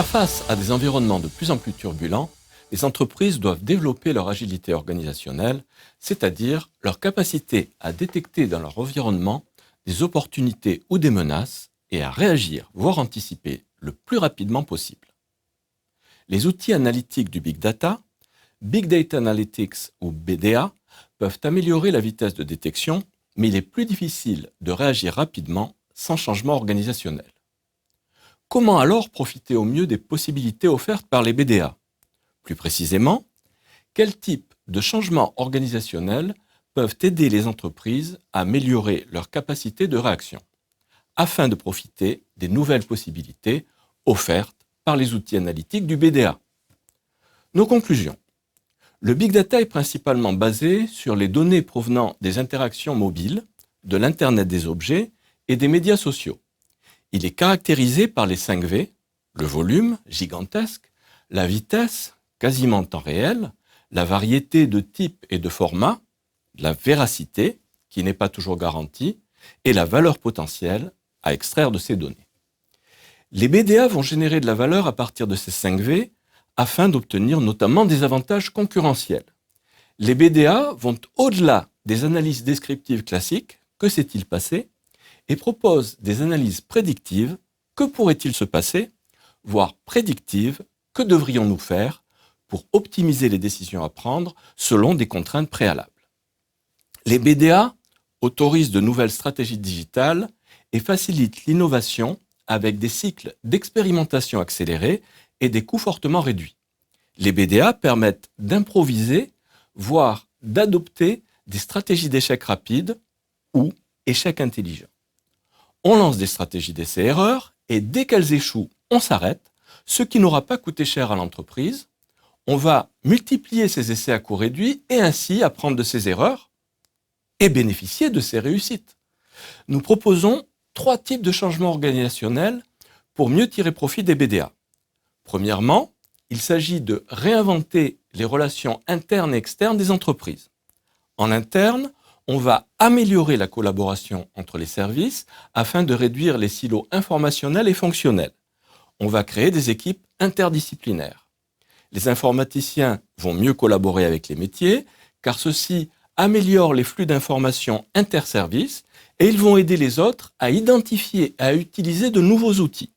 faire face à des environnements de plus en plus turbulents, les entreprises doivent développer leur agilité organisationnelle, c'est-à-dire leur capacité à détecter dans leur environnement des opportunités ou des menaces et à réagir, voire anticiper le plus rapidement possible. Les outils analytiques du Big Data, Big Data Analytics ou BDA, peuvent améliorer la vitesse de détection, mais il est plus difficile de réagir rapidement sans changement organisationnel. Comment alors profiter au mieux des possibilités offertes par les BDA ? Plus précisément, quel type de changements organisationnels peuvent aider les entreprises à améliorer leur capacité de réaction, afin de profiter des nouvelles possibilités offertes par les outils analytiques du BDA. Nos conclusions. Le Big Data est principalement basé sur les données provenant des interactions mobiles, de l'Internet des objets et des médias sociaux. Il est caractérisé par les 5 V, le volume, gigantesque, la vitesse, quasiment en temps réel, la variété de types et de formats, la véracité, qui n'est pas toujours garantie, et la valeur potentielle à extraire de ces données. Les BDA vont générer de la valeur à partir de ces 5 V afin d'obtenir notamment des avantages concurrentiels. Les BDA vont au-delà des analyses descriptives classiques, que s'est-il passé, et proposent des analyses prédictives, que pourrait-il se passer, voire prédictives, que devrions-nous faire pour optimiser les décisions à prendre selon des contraintes préalables. Les BDA autorisent de nouvelles stratégies digitales et facilitent l'innovation avec des cycles d'expérimentation accélérés et des coûts fortement réduits. Les BDA permettent d'improviser, voire d'adopter des stratégies d'échec rapides ou échec intelligents. On lance des stratégies d'essai-erreur et dès qu'elles échouent, on s'arrête, ce qui n'aura pas coûté cher à l'entreprise. On va multiplier ces essais à coût réduit et ainsi apprendre de ces erreurs et bénéficier de ces réussites. Nous proposons 3 types de changements organisationnels pour mieux tirer profit des BDA. Premièrement, il s'agit de réinventer les relations internes et externes des entreprises. En interne, on va améliorer la collaboration entre les services afin de réduire les silos informationnels et fonctionnels. On va créer des équipes interdisciplinaires. Les informaticiens vont mieux collaborer avec les métiers car ceux-ci améliorent les flux d'informations interservices et ils vont aider les autres à identifier et à utiliser de nouveaux outils.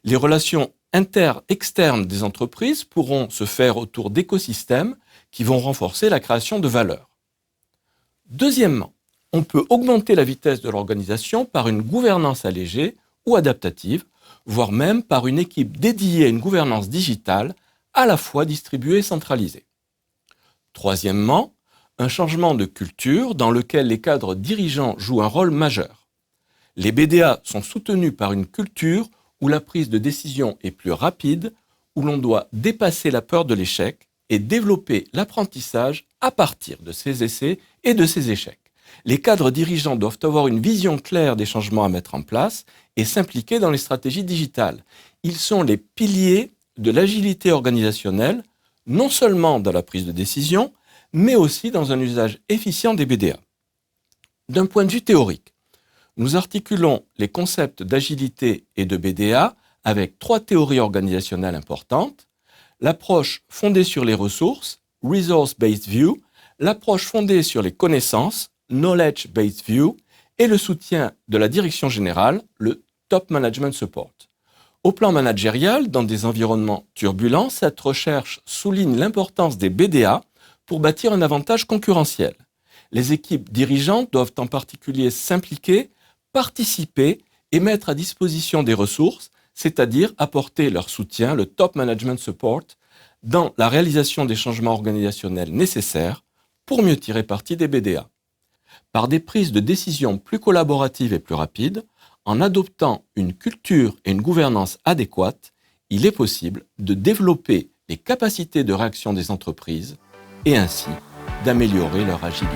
Les relations inter-externes des entreprises pourront se faire autour d'écosystèmes qui vont renforcer la création de valeur. Deuxièmement, on peut augmenter la vitesse de l'organisation par une gouvernance allégée ou adaptative, voire même par une équipe dédiée à une gouvernance digitale à la fois distribuée et centralisée. Troisièmement, un changement de culture dans lequel les cadres dirigeants jouent un rôle majeur. Les BDA sont soutenus par une culture où la prise de décision est plus rapide, où l'on doit dépasser la peur de l'échec et développer l'apprentissage à partir de ces essais et de ces échecs. Les cadres dirigeants doivent avoir une vision claire des changements à mettre en place et s'impliquer dans les stratégies digitales. Ils sont les piliers de l'agilité organisationnelle, non seulement dans la prise de décision, mais aussi dans un usage efficient des BDA. D'un point de vue théorique, nous articulons les concepts d'agilité et de BDA avec 3 théories organisationnelles importantes. L'approche fondée sur les ressources, Resource-Based View, l'approche fondée sur les connaissances, Knowledge-Based View, et le soutien de la direction générale, le Top Management Support. Au plan managérial, dans des environnements turbulents, cette recherche souligne l'importance des BDA pour bâtir un avantage concurrentiel. Les équipes dirigeantes doivent en particulier s'impliquer, participer et mettre à disposition des ressources, c'est-à-dire apporter leur soutien, le Top Management Support, dans la réalisation des changements organisationnels nécessaires pour mieux tirer parti des BDA. Par des prises de décision plus collaboratives et plus rapides, en adoptant une culture et une gouvernance adéquates, il est possible de développer les capacités de réaction des entreprises et ainsi d'améliorer leur agilité.